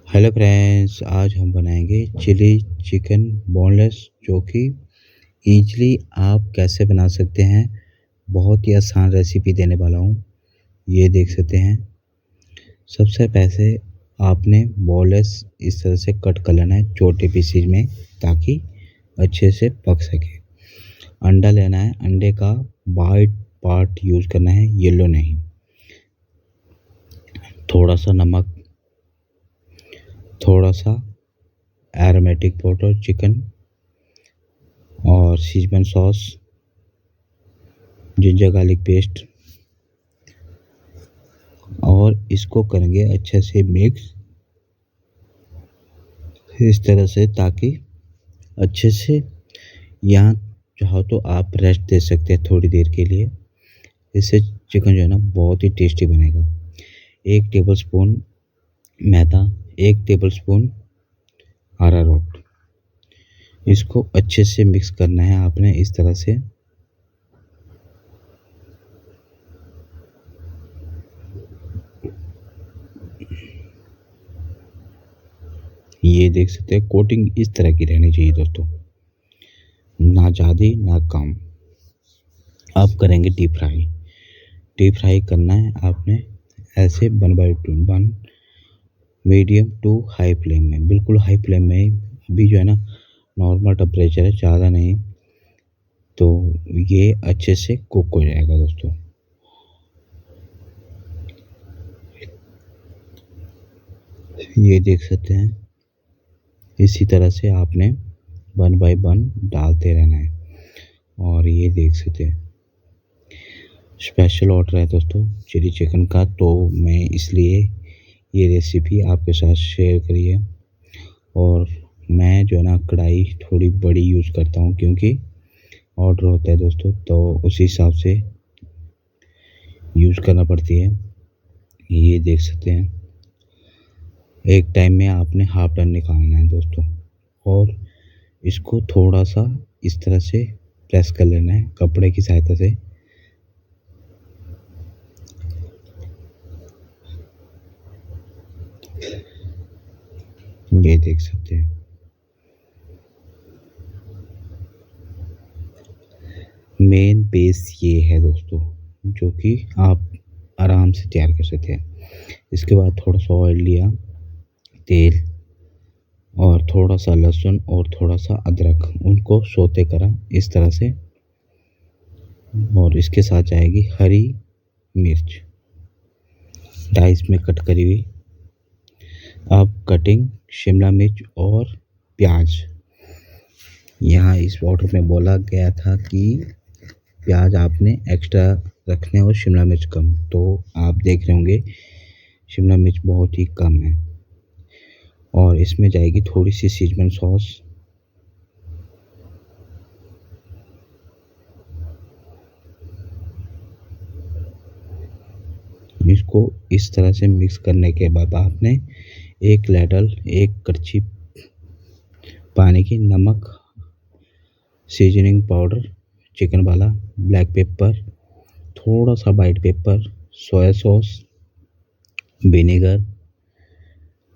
Hello friends, आज हम बनाएंगे चिली चिकन बोनलेस, जो कि ईजिली आप कैसे बना सकते हैं। बहुत ही आसान रेसिपी देने वाला हूँ। ये देख सकते हैं। सबसे पहले आपने बोनलेस इस तरह से कट कर लेना है छोटे पीसेज में, ताकि अच्छे से पक सके। अंडा लेना है, अंडे का वाइट पार्ट यूज़ करना है, येलो नहीं। थोड़ा सा नमक, थोड़ा सा एरोमेटिक पाउडर चिकन और Schezwan sauce, ginger garlic paste, और इसको करेंगे अच्छे से मिक्स इस तरह से, ताकि अच्छे से यहाँ चाहो तो आप रेस्ट दे सकते हैं थोड़ी देर के लिए। इससे चिकन जो है ना बहुत ही टेस्टी बनेगा। 1 टेबलस्पून मैदा, 1 टेबलस्पून अरारोट, इसको अच्छे से मिक्स करना है आपने इस तरह से। ये देख सकते हैं, कोटिंग इस तरह की रहनी चाहिए दोस्तों, ना ज़्यादा ना कम। अब करेंगे डीप फ्राई। डीप फ्राई करना है आपने ऐसे 1/2 मीडियम टू हाई फ्लेम में, बिल्कुल हाई फ्लेम में। अभी जो है ना नॉर्मल टेम्परेचर है, ज़्यादा नहीं, तो ये अच्छे से कुक हो जाएगा दोस्तों। ये देख सकते हैं, इसी तरह से आपने 1 बाय 1 डालते रहना है। और ये देख सकते हैं, स्पेशल ऑर्डर है दोस्तों चिली चिकन का, तो मैं इसलिए ये रेसिपी आपके साथ शेयर करी है। और मैं जो है ना कढ़ाई थोड़ी बड़ी यूज़ करता हूँ, क्योंकि ऑर्डर होता है दोस्तों, तो उसी हिसाब से यूज़ करना पड़ती है। ये देख सकते हैं, एक टाइम में आपने हाफ टन निकालना है दोस्तों, और इसको थोड़ा सा इस तरह से प्रेस कर लेना है कपड़े की सहायता से। ये देख सकते हैं, मेन बेस ये है दोस्तों, जो कि आप आराम से तैयार कर सकते हैं। इसके बाद थोड़ा सा ऑयल लिया, तेल, और थोड़ा सा लहसुन और थोड़ा सा अदरक, उनको सौते करा इस तरह से। और इसके साथ जाएगी हरी मिर्च, डाइस में कट करी हुई। अब कटिंग शिमला मिर्च और प्याज। यहाँ इस ऑर्डर में बोला गया था कि प्याज आपने एक्स्ट्रा रखने और शिमला मिर्च कम, तो आप देख रहे होंगे शिमला मिर्च बहुत ही कम है। और इसमें जाएगी थोड़ी सी सीजवान सॉस, इसको इस तरह से मिक्स करने के बाद आपने एक लैडल, एक कड़छी पानी की, नमक, सीजनिंग पाउडर चिकन वाला, ब्लैक पेपर, थोड़ा सा white paper, soya sauce, vinegar,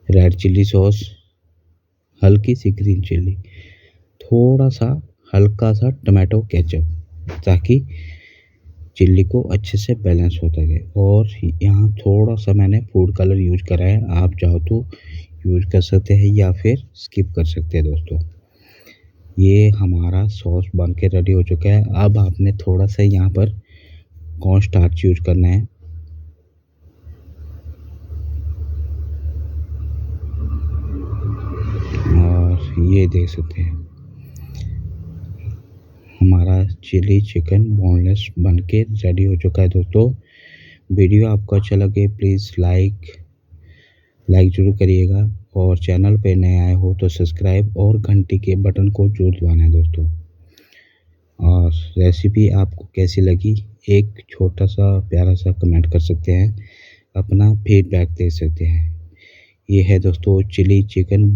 red chilli sauce, हल्की सी ग्रीन चिल्ली, थोड़ा सा हल्का सा टमाटो केचप, ताकि चिल्ली को अच्छे से बैलेंस होता है। और यहाँ थोड़ा सा मैंने फूड कलर यूज करा है, आप चाहो तो यूज कर सकते हैं या फिर स्किप कर सकते हैं दोस्तों। ये हमारा सॉस बन के रेडी हो चुका है। अब आपने थोड़ा सा यहाँ पर कॉर्न स्टार्च यूज करना है, और ये देख सकते हैं हमारा चिली चिकन बोनलेस बन के रेडी हो चुका है दोस्तों। वीडियो आपको अच्छा लगे प्लीज़ लाइक ज़रूर करिएगा, और चैनल पे नए आए हो तो सब्सक्राइब और घंटी के बटन को जरूर दबाना है दोस्तों। और रेसिपी आपको कैसी लगी, एक छोटा सा प्यारा सा कमेंट कर सकते हैं, अपना फीडबैक दे सकते हैं। ये है दोस्तों चिली चिकन